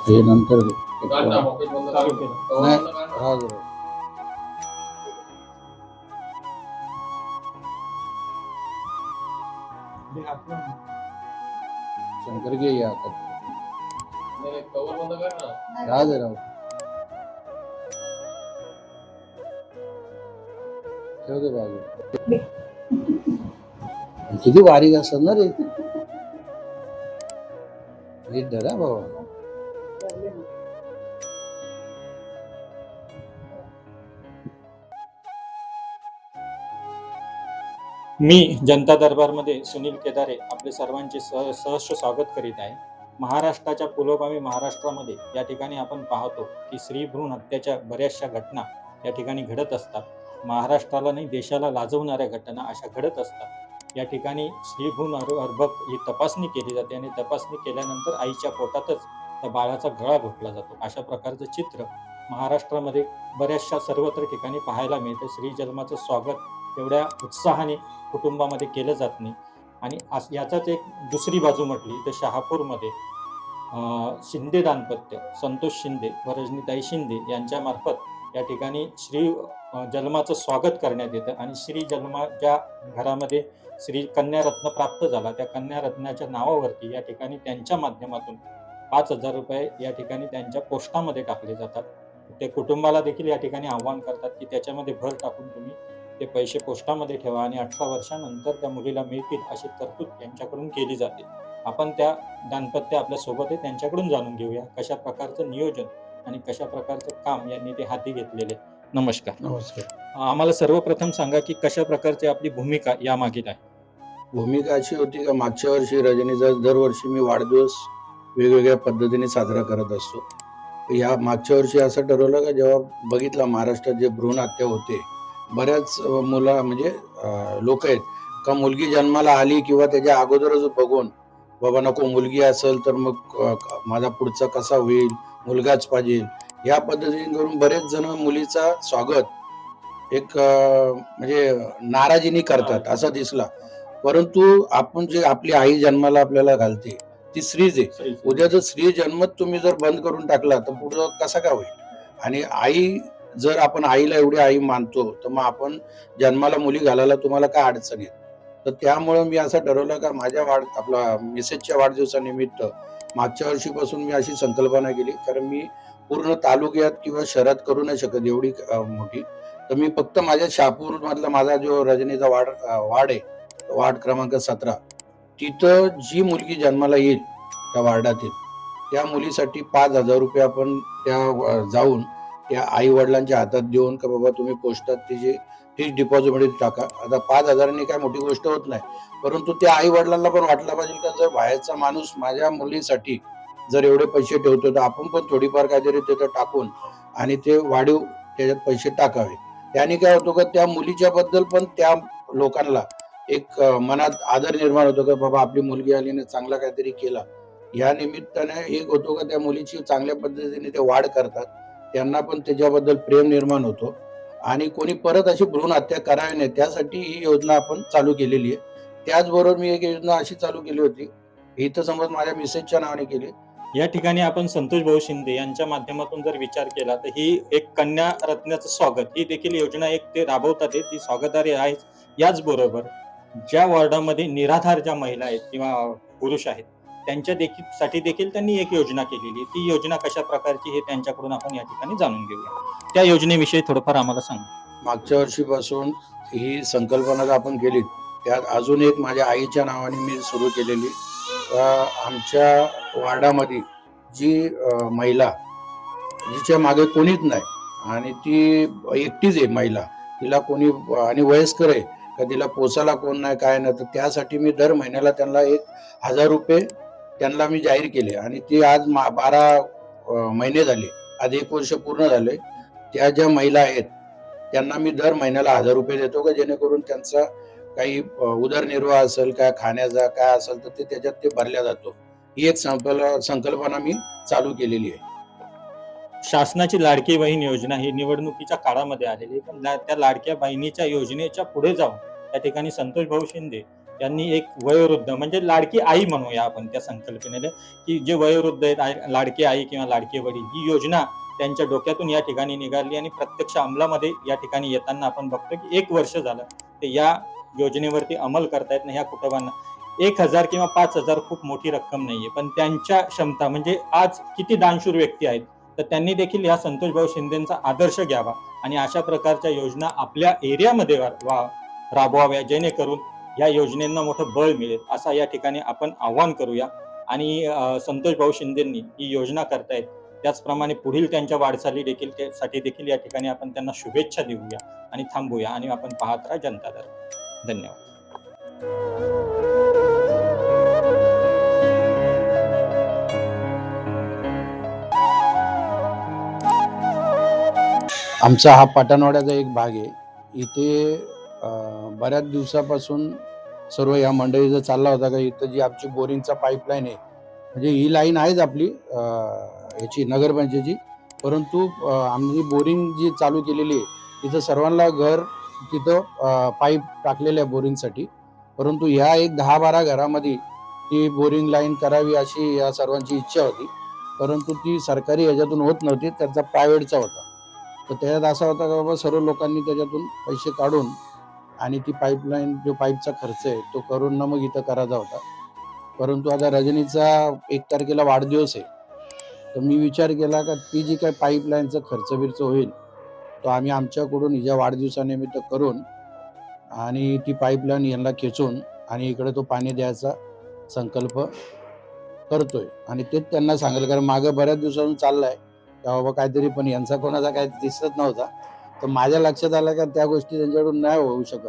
हे नंतर चालू केलं. नाही, राहू दे. शंकर घे या आता. कवर बंद कर ना. राहू दे, राहू दे. ठेव दे बाजू. किती बारीक असतात ना रे. नीट धरा बाबा. मी जनता दरबारमध्ये सुनील केदारे आपले सर्वांचे सहर्ष स्वागत करीत आहे. महाराष्ट्राच्या पुरोगामी महाराष्ट्रामध्ये या ठिकाणी आपण पाहतो की स्त्री भ्रूण हत्याच्या बऱ्याचशा घटना या ठिकाणी घडत असतात. महाराष्ट्राला नाही देशाला लाजवणाऱ्या घटना अशा घडत असतात. या ठिकाणी स्त्री भ्रूण अर्भक ही तपासणी केली जाते आणि तपासणी केल्यानंतर आईच्या पोटातच त्या बाळाचा गळा घोटला जातो. अशा प्रकारचं चित्र महाराष्ट्रामध्ये बऱ्याचशा सर्वत्र ठिकाणी पाहायला मिळतं. स्त्री जन्माचं स्वागत एवढ्या उत्साहाने कुटुंबामध्ये केलं जात नाही. आणि याचाच एक दुसरी बाजू म्हटली तर शहापूरमध्ये शिंदे दाम्पत्य संतोष शिंदे व रजनीताई शिंदे यांच्यामार्फत या ठिकाणी श्री जन्माचं स्वागत करण्यात येतं. आणि श्री जन्मा ज्या घरामध्ये श्री कन्यारत्न प्राप्त झाला त्या कन्यारत्नाच्या नावावरती या ठिकाणी त्यांच्या माध्यमातून 5,000 रुपये या ठिकाणी त्यांच्या पोस्टामध्ये टाकले जातात. ते कुटुंबाला देखील या ठिकाणी आव्हान करतात की त्याच्यामध्ये भर टाकून तुम्ही ते पैसे पोस्टामध्ये ठेवा आणि 18 वर्षानंतर त्या मुलीला मिळतील अशी तरतूद त्यांच्याकडून केली जाते. आपण त्या दाम्पत्य आपल्या सोबत आहे त्यांच्याकडून जाणून घेऊया कशा प्रकारचं नियोजन आणि कशा प्रकारचं काम यांनी ते हाती घेतलेले. नमस्कार. नमस्कार. आम्हाला सर्वप्रथम सांगा की कशा प्रकारची आपली भूमिका या मागील आहे. भूमिका अशी होती का मागच्या वर्षी रजनीचा दरवर्षी मी वाढदिवस वेगवेगळ्या पद्धतीने साजरा करत असतो. या मागच्या वर्षी असं ठरवलं का जेव्हा बघितलं महाराष्ट्रात जे भ्रूण हत्या होते बऱ्याच मुला म्हणजे लोक आहेत का मुलगी जन्माला आली किंवा त्याच्या अगोदरच बघून बाबा नको मुलगी असेल तर मग माझा पुढचा कसा होईल मुलगाच पाहिजे या पद्धतीने करून बरेच जण मुलीचा स्वागत एक म्हणजे नाराजीने करतात असा दिसला. परंतु आपण जे आपली आई जन्माला आपल्याला घालते ती स्त्रीच आहे. उद्या जर स्त्री जन्मच तुम्ही जर बंद करून टाकला तर पुढं कसा काय होईल. आणि आई जर आपण आईला एवढी आई मानतो तर मग आपण जन्माला मुली घालायला तुम्हाला काय अडचण आहे. तर त्यामुळं मी असं ठरवलं का माझ्या आपला मिसेसच्या वाढदिवसानिमित्त मागच्या वर्षीपासून मी अशी संकल्पना केली कारण मी पूर्ण तालुक्यात किंवा शहरात करू नाही शकत एवढी मोठी. तर मी फक्त माझ्या शहापूर मधला माझा जो रजनीचा वाढ आहे वार्ड क्रमांक 17 तिथं जी मुलगी जन्माला येईल त्या वार्डातील त्या मुलीसाठी 5,000 रुपये आपण त्या जाऊन त्या आई वडिलांच्या हातात देऊन का बाबा तुम्ही पोस्टात तिची फिक्स डिपॉझिटमध्ये टाका. आता 5,000 काय मोठी गोष्ट होत नाही परंतु त्या आई वडिलांना पण वाटलं पाहिजे का जर बाहेरचा माणूस माझ्या मुलीसाठी जर एवढे पैसे ठेवतो तर आपण पण थोडीफार काहीतरी तिथं टाकून आणि ते वाढीव त्याच्यात पैसे टाकावे. त्याने काय होतं का त्या मुलीच्या बद्दल पण त्या लोकांना एक मनात आदर निर्माण होतो का बाबा आपली मुलगी आलीने चांगला काहीतरी केला. या निमित्ताने एक होतो का त्या मुलीची चांगल्या पद्धतीने ते वाढ करतात त्यांना पण त्याच्याबद्दल प्रेम निर्माण होतो आणि कोणी परत अशी भ्रूण हत्या करावी नाही त्यासाठी ही योजना आपण चालू केलेली आहे. त्याचबरोबर मी एक योजना अशी चालू केली होती इथं समज माझ्या मिसेसच्या नावाने केली. या ठिकाणी आपण संतोष भाऊ शिंदे यांच्या माध्यमातून जर विचार केला तर ही एक कन्या रत्नाचं स्वागत ही देखील योजना एक ते राबवतात ती स्वागतार्ह आहे. याचबरोबर ज्या वॉर्डामध्ये निराधार ज्या महिला आहेत किंवा पुरुष आहेत त्यांच्या साठी देखील त्यांनी एक योजना केलेली. ती योजना कशा प्रकारची हे त्यांच्याकडून आपण या ठिकाणी जाणून घेऊया. त्या योजनेविषयी थोडंफार आम्हाला सांगा. मागच्या वर्षीपासून ही संकल्पना आपण केली त्यात अजून एक माझ्या आईच्या नावाने मी सुरू केलेली. आमच्या वार्डामध्ये जी महिला जिच्या मागे कोणीच नाही आणि ती एकटीच आहे महिला तिला कोणी आणि वयस्कर आहे का तिला पोसायला कोण नाही काय नाही तर त्यासाठी मी दर महिन्याला त्यांना 1,000 रुपये त्यांना मी जाहीर केले आणि ती आज 12 महिने झाले आज 1 वर्ष पूर्ण झाले. त्या ज्या महिला आहेत त्यांना मी दर महिन्याला 1,000 रुपये देतो का जेणेकरून त्यांचा काही उदरनिर्वाह असेल काय खाण्याचा काय असेल तर ते त्याच्यात ते भरल्या जातो. ही एक संकल्पना मी चालू केलेली आहे. शासनाची लाडकी बहीण योजना ही निवडणुकीच्या काळामध्ये आलेली पण त्या लाडक्या बहिणीच्या योजनेच्या पुढे जाऊन त्या ठिकाणी संतोष भाऊ शिंदे त्यांनी एक वयोवृद्ध म्हणजे लाडकी आई म्हणूया आपण त्या संकल्पनेने, की जे वयोवृद्ध आहेत, लाडकी आई किंवा लाडके वडील, ही योजना त्यांच्या डोक्यातून या ठिकाणी निघाली आणि प्रत्यक्ष अंमलामध्ये या ठिकाणी येताना आपण बघतो की 1 वर्ष झालं ते या योजनेवरती अंमल करतायत ना. ह्या कुटुंबांना 1,000 किंवा 5,000 खूप मोठी रक्कम नाहीये, पण त्यांच्या क्षमता म्हणजे आज किती दानशूर व्यक्ती आहेत, तर त्यांनी देखील या संतोष भाऊ शिंदेचा आदर्श घ्यावा आणि अशा प्रकारच्या योजना आपल्या एरियामध्ये राबवाव्या, जेणेकरून या योजनेंना मोठं बळ मिळेल, असा या ठिकाणी आपण आव्हान करूया. आणि संतोष भाऊ शिंदेंनी ही योजना करतायत, त्याचप्रमाणे पुढील त्यांच्या वाटचाली देखील साठी देखील या ठिकाणी आपण त्यांना शुभेच्छा देऊया आणि थांबूया. आणि आपण पाहत राहा जनता दरबार. धन्यवाद. आमचा हा पाटणवाड्याचा एक भाग आहे. इथे बऱ्याच दिवसापासून सर्व या मंडळीचा चालला होता का इथं जी आमची बोरिंगचा पाईपलाईन आहे, म्हणजे ही लाईन आहेच आपली याची नगरपंचायतीची, परंतु आम्ही बोरिंग जी चालू केलेली आहे तिथं सर्वांना घर तिथं पाईप टाकलेलं आहे बोरिंगसाठी. परंतु ह्या एक 10-12 घरामध्ये ती बोरिंग लाईन करावी अशी या सर्वांची इच्छा होती, परंतु ती सरकारी ह्याच्यातून होत नव्हती, त्यांचा प्रायव्हेटचा होता. तर त्याच्यात असा होता का बाबा सर्व लोकांनी त्याच्यातून पैसे काढून आणि ती पाईपलाईन जो पाईपचा खर्च आहे तो करून ना मग इथं करायचा होता. परंतु आता रजनीचा 1 तारखेला वाढदिवस आहे, तर मी विचार केला का ती जी काही पाईपलाईनचा खर्च बिर्च होईल तो आम्ही आमच्याकडून हिच्या वाढदिवसानिमित्त करून आणि ती पाईपलाईन यांना खेचून आणि इकडे तो पाणी द्यायचा संकल्प करतोय. आणि तेच त्यांना सांगेल, कारण मागं बऱ्याच दिवसांपासून चाललाय का बाबा काहीतरी, पण यांचा कोणाचा काही दिसत नव्हता. तर माझ्या लक्षात आलं का त्या गोष्टी त्यांच्याकडून नाही होऊ शकत.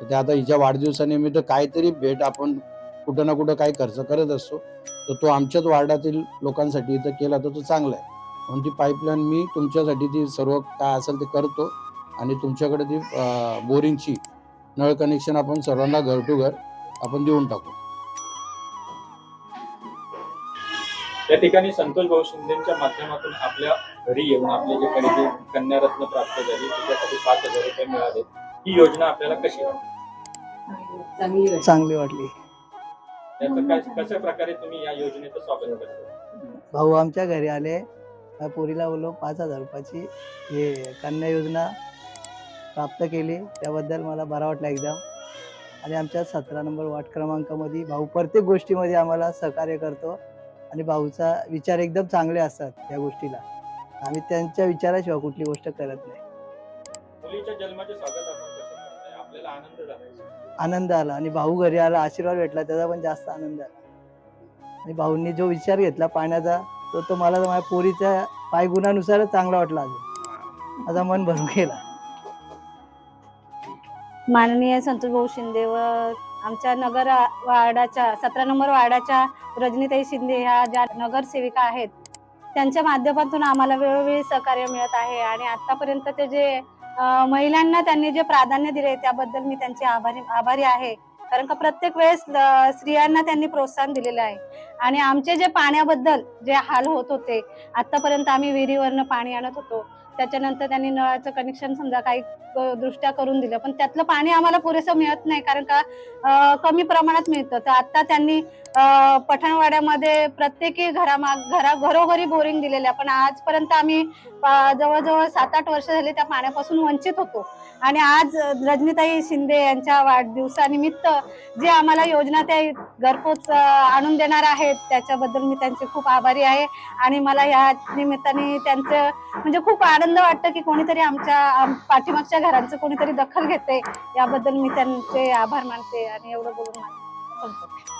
तर ते आता हिच्या वाढदिवसानिमित्त काहीतरी भेट आपण कुठं ना कुठं काही खर्च करत असतो, तर तो आमच्याच वार्डातील लोकांसाठी इथं केला तर तो चांगला आहे. म्हणून ती पाईपलाईन मी तुमच्यासाठी ती सर्व काय असेल ते करतो आणि तुमच्याकडे ती बोरिंगची नळ कनेक्शन आपण सर्वांना घर टू घर आपण देऊन टाकू. या ठिकाणी संतोष भाऊ शिंदेच्या माध्यमातून आपल्या घरी येऊन आपले जे काही जे कन्यारत्न प्राप्त झाली त्याच्यासाठी 5,000 रुपये मिळाले. ही योजना आपल्याला कशी वाटली? चांगली वाटली. कशा प्रकारे तुम्ही या योजनेचं स्वागत करता? भाऊ आमच्या घरी आले, पोरीला बोललो 5,000 रुपयाची हे कन्या योजना प्राप्त केली, त्याबद्दल मला बरा वाटला एकदम. आणि आमच्या 17 नंबर वार्ड क्रमांकामध्ये भाऊ प्रत्येक गोष्टीमध्ये आम्हाला सहकार्य करतो आणि भाऊचा विचार एकदम चांगले असतात त्या गोष्टीला. आम्ही त्यांच्या विचाराशिवाय कुठली गोष्ट करत नाही. मुलीच्या जन्माचे स्वागत आपण कसं करताय? आपल्याला आनंद झाला. आनंद आला आणि भाऊ घरी आला, आशीर्वाद भेटला, त्याचा पण जास्त आनंद आला. आणि भाऊंनी जो विचार घेतला पाण्याचा तो मला माझ्या पोरीच्या पायगुणानुसारच चांगला वाटला. अजून माझा मन भरून गेला. माननीय संतोष भाऊ शिंदे व आमच्या नगर वार्डाच्या 17 नंबर वार्डाच्या रजनीताई शिंदे ह्या ज्या नगरसेविका आहेत, त्यांच्या माध्यमातून आम्हाला वेळोवेळी सहकार्य मिळत आहे. आणि आतापर्यंत ते जे महिलांना त्यांनी जे प्राधान्य दिले त्याबद्दल मी त्यांचे आभारी आहे. कारण का प्रत्येक वेळेस स्त्रियांना त्यांनी प्रोत्साहन दिलेलं आहे. आणि आमचे जे पाण्याबद्दल जे हाल होत होते, आतापर्यंत आम्ही विहिरीवरनं पाणी आणत होतो, त्याच्यानंतर त्यांनी नळाचं कनेक्शन समजा काही दृष्ट्या करून दिलं, पण त्यातलं पाणी आम्हाला पुरेसं मिळत नाही, कारण का कमी प्रमाणात मिळतं. तर आता त्यांनी पठणवाड्यामध्ये प्रत्येकी घरोघरी बोरिंग दिलेल्या, पण आजपर्यंत आम्ही जवळजवळ 7-8 वर्ष झाली त्या पाण्यापासून वंचित होतो. आणि आज रजनीताई शिंदे यांच्या वाढदिवसानिमित्त जे आम्हाला योजना त्या घरपोच आणून देणार आहेत, त्याच्याबद्दल मी त्यांचे खूप आभारी आहे. आणि मला या निमित्ताने त्यांचं म्हणजे खूप आनंद वाटतं की कोणीतरी आमच्या पाठीमागच्या घरांचं कोणीतरी दखल घेते. याबद्दल मी त्यांचे आभार मानते आणि एवढं बोलून संपते.